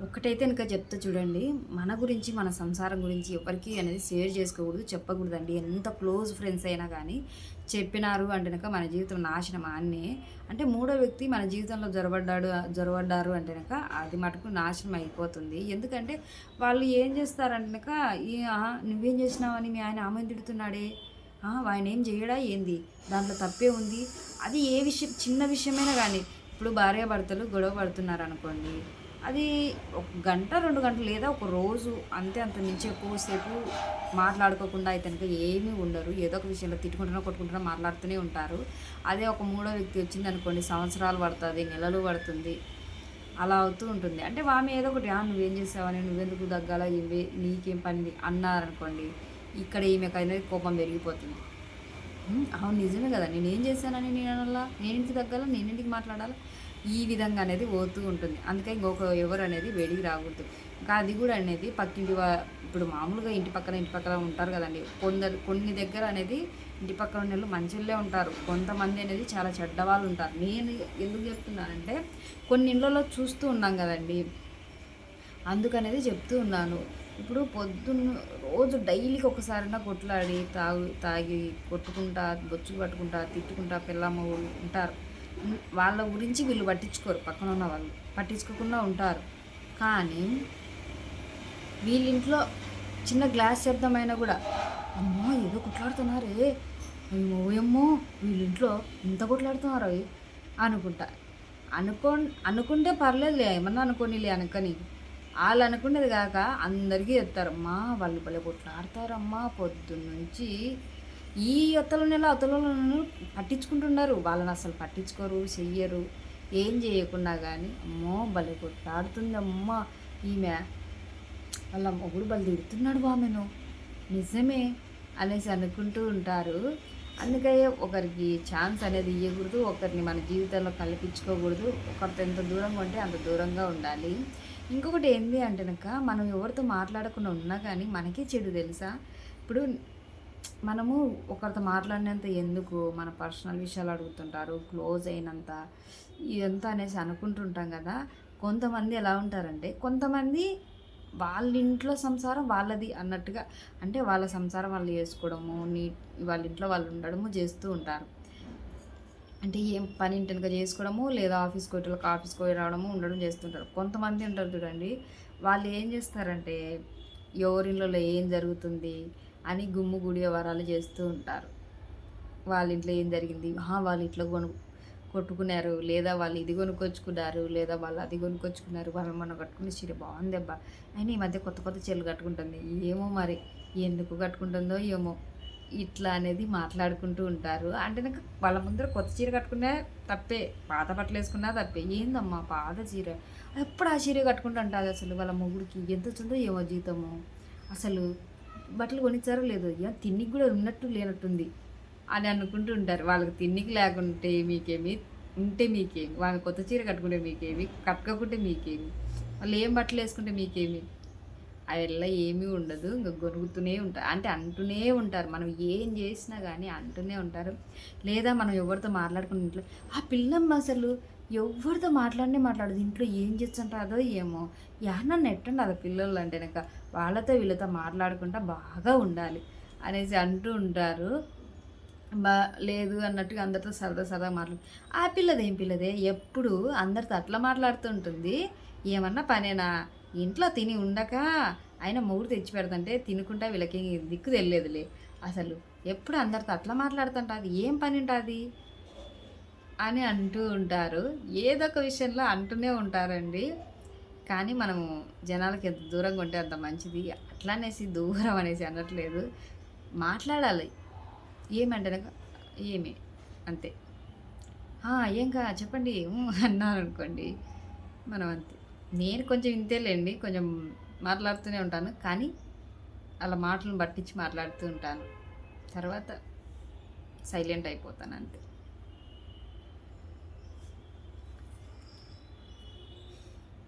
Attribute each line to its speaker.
Speaker 1: ఒకటైతే ఇంకా చెప్తా చూడండి. మన గురించి, మన సంసారం గురించి ఎవరికీ అనేది షేర్ చేసుకోకూడదు, చెప్పకూడదండి. ఎంత క్లోజ్ ఫ్రెండ్స్ అయినా కానీ చెప్పినారు అంటే గనక మన జీవితం నాశనం ఆన్నే. అంటే మూడో వ్యక్తి మన జీవితంలో జొరబడ్డారు అంటే గనక అది మటుకు నాశనం అయిపోతుంది. ఎందుకంటే వాళ్ళు ఏం చేస్తారంటే గనక నువ్వేం చేసినావని మీ ఆయన ఆమెను తిడుతున్నాడే, ఆయన ఏం చేయడా ఏంది, దాంట్లో తప్పే ఉంది. అది ఏ విషయం, చిన్న విషయమైనా కానీ ఇప్పుడు భార్యాభర్తలు గొడవ పడుతున్నారు అనుకోండి, అది ఒక గంట 2 గంటలు లేదా ఒక రోజు అంతే, అంత మించి ఎక్కువసేపు మాట్లాడుకోకుండా అయితే కనుక ఏమీ ఉండరు. ఏదో ఒక విషయంలో తిట్టుకుంటున్నా కొట్టుకుంటున్నా మాట్లాడుతూనే ఉంటారు. అదే ఒక మూడో వ్యక్తి వచ్చింది అనుకోండి, సంవత్సరాలు పడుతుంది, నెలలు పడుతుంది, అలా అవుతూ ఉంటుంది. అంటే ఆమె ఏదో ఒకటి నువ్వేం చేసావని, నువ్వెందుకు తగ్గాల, నీకేం పని అన్నారనుకోండి, ఇక్కడ ఈమెకైనా కోపం పెరిగిపోతుంది. అవును నిజమే కదా, నేనేం చేశానని నేను అనలా, నేనింటికి తగ్గాల, నేనింటికి మాట్లాడాలా, ఈ విధంగా అనేది పోతూ ఉంటుంది. అందుకే ఇంకొక ఎవరు అనేది వేడికి రాకూడదు. ఇంకా అది కూడా అనేది పక్కింటి ఇప్పుడు మామూలుగా ఇంటి పక్కన ఉంటారు కదండి, కొన్ని దగ్గర అనేది ఇంటి పక్కన ఉన్న మంచిళ్ళే ఉంటారు, కొంతమంది అనేది చాలా చెడ్డవాళ్ళు ఉంటారు. నేను ఎందుకు చెప్తున్నానంటే కొన్ని ఇళ్ళలో చూస్తూ ఉన్నాం కదండి, అందుకనేది చెప్తూ ఉన్నాను. ఇప్పుడు పొద్దున్న రోజు డైలీకి ఒకసారైనా కొట్లాడి తాగి కొట్టుకుంటా, బొచ్చులు పట్టుకుంటా, తిట్టుకుంటా పిల్లమ్మ ఉంటారు. వాళ్ళ గురించి వీళ్ళు పట్టించుకోరు, పక్కన ఉన్న వాళ్ళు పట్టించుకోకుండా ఉంటారు. కానీ వీళ్ళింట్లో చిన్న గ్లాస్ శబ్దమైనా కూడా అమ్మో ఏదో కొట్లాడుతున్నారే, ఏమో వీళ్ళింట్లో ఇంత కొట్లాడుతున్నారా అనుకుంటా. అనుకుంటే పర్లేదులే, ఏమన్నా అనుకోనిలే అనుకని. వాళ్ళు అనుకునేది కాక అందరికీ చెప్తారమ్మా వాళ్ళు భలే కొట్లాడతారమ్మా పొద్దున్నుంచి, ఈ నెల అతలను పట్టించుకుంటున్నారు, వాళ్ళని అసలు పట్టించుకోరు, చెయ్యరు, ఏం చేయకుండా కానీ అమ్మో భలే కొట్లాడుతుంది అమ్మ ఈమె, వాళ్ళ మొగుడు బలి తిడుతున్నాడు ఆమెను, నిజమే అనేసి అనుకుంటూ ఉంటారు. అందుకే ఒకరికి ఛాన్స్ అనేది ఇవ్వకూడదు, ఒకరిని మన జీవితంలో కల్పించుకోకూడదు. ఒకరితో ఎంత దూరంగా ఉంటే అంత దూరంగా ఉండాలి. ఇంకొకటి ఏంటి అంటే కనుక మనం ఎవరితో మాట్లాడకుండా ఉన్నా కానీ మనకే చెడు తెలుసా. ఇప్పుడు మనము ఒకరితో మాట్లాడినంత ఎందుకు, మన పర్సనల్ విషయాలు అడుగుతుంటారు, క్లోజ్ అయినంత ఇదంతా అనేసి అనుకుంటుంటాం కదా. కొంతమంది ఎలా ఉంటారంటే, కొంతమంది వాళ్ళ ఇంట్లో సంసారం వాళ్ళది అన్నట్టుగా, అంటే వాళ్ళ సంసారం వాళ్ళు చేసుకోవడము, వాళ్ళ ఇంట్లో వాళ్ళు ఉండడము చేస్తూ ఉంటారు. అంటే ఏం పని ఇంటెనక చేసుకోవడము, లేదా ఆఫీస్కి పోయి రావడము, ఉండడం చేస్తుంటారు. కొంతమంది ఉంటారు చూడండి, వాళ్ళు ఏం చేస్తారంటే ఎవరిళ్ళలో ఏం జరుగుతుంది అని గుమ్ము గుడి వరాలు చేస్తూ ఉంటారు. వాళ్ళ ఇంట్లో ఏం జరిగింది, వాళ్ళ ఇంట్లో కొట్టుకున్నారు, లేదా వాళ్ళు ఇది కొనుక్కొచ్చుకున్నారు, లేదా వాళ్ళు అది కొనుక్కొచ్చుకున్నారు, వాళ్ళు మనం కట్టుకునే చీర బాగుంది అబ్బా, అయినా ఈ మధ్య కొత్త చీరలు కట్టుకుంటుంది, ఏమో మరి ఎందుకు కట్టుకుంటుందో ఏమో, ఇట్లా అనేది మాట్లాడుకుంటూ ఉంటారు. అంటే నాకు వాళ్ళ ముందర కొత్త చీర కట్టుకున్నా తప్పే, పాత బట్టలు వేసుకున్నా తప్పే, ఏందమ్మా పాత చీర, ఎప్పుడు ఆ చీర కట్టుకుంటూ ఉంటుంది. అసలు వాళ్ళ మొగుడికి ఎంత వచ్చిందో ఏమో జీతము, అసలు బట్టలు కొనిచ్చారో లేదో, తిన్నికి కూడా ఉన్నట్టు లేనట్టుంది అని అనుకుంటూ ఉంటారు. వాళ్ళకి తిన్నికి లేకుంటే మీకేమి, ఉంటే మీకేమి, వాళ్ళు కొత్త చీర కట్టుకుంటే మీకేమి, కట్టుకోకుంటే మీకేమి, వాళ్ళు ఏం బట్టలు వేసుకుంటే మీకేమి, అలా ఏమీ ఉండదు. ఇంకా గొనుగుతూనే ఉంటారు, అంటే అంటూనే ఉంటారు. మనం ఏం చేసినా కానీ అంటూనే ఉంటారు. లేదా మనం ఎవరితో మాట్లాడుకున్న ఇంట్లో ఆ పిల్లమ్మ అసలు ఎవరితో మాట్లాడదు, ఇంట్లో ఏం చేస్తుంటారో ఏమో, నన్ను ఎట్టండి అది పిల్లలు అంటే కనుక వాళ్ళతో వీళ్ళతో మాట్లాడుకుంటా బాగా ఉండాలి అనేసి అంటూ ఉంటారు. లేదు అన్నట్టుగా అందరితో సరదా మాట్లాడు, ఆ పిల్లది ఏం పిల్లదే ఎప్పుడు అందరితో అట్లా మాట్లాడుతుంటుంది, ఏమన్నా పనేనా, ఇంట్లో తిని ఉండక ఆయన మొగుడు తెచ్చి పెడతంటే తినుకుంటా వీళ్ళకి దిక్కు తెలియదులే, అసలు ఎప్పుడు అందరితో అట్లా మాట్లాడుతుంటుంది, ఏం పని ఉంటుంది అని అంటూ ఉంటారు. ఏదో ఒక విషయంలో అంటూనే ఉంటారండి. కానీ మనము జనాలకి ఎంత దూరంగా ఉంటే అంత మంచిది. అట్లా అనేసి దూరం అనేసి అనట్లేదు, మాట్లాడాలి. ఏమంటే ఏమి అంతే, ఏం చెప్పండి అన్నారు అనుకోండి, మనం అంతే. నేను కొంచెం ఇంతేలేండి, కొంచెం మాట్లాడుతూనే ఉంటాను, కానీ అలా మాటలను పట్టించి మాట్లాడుతూ ఉంటాను, తర్వాత సైలెంట్ అయిపోతాను అంతే.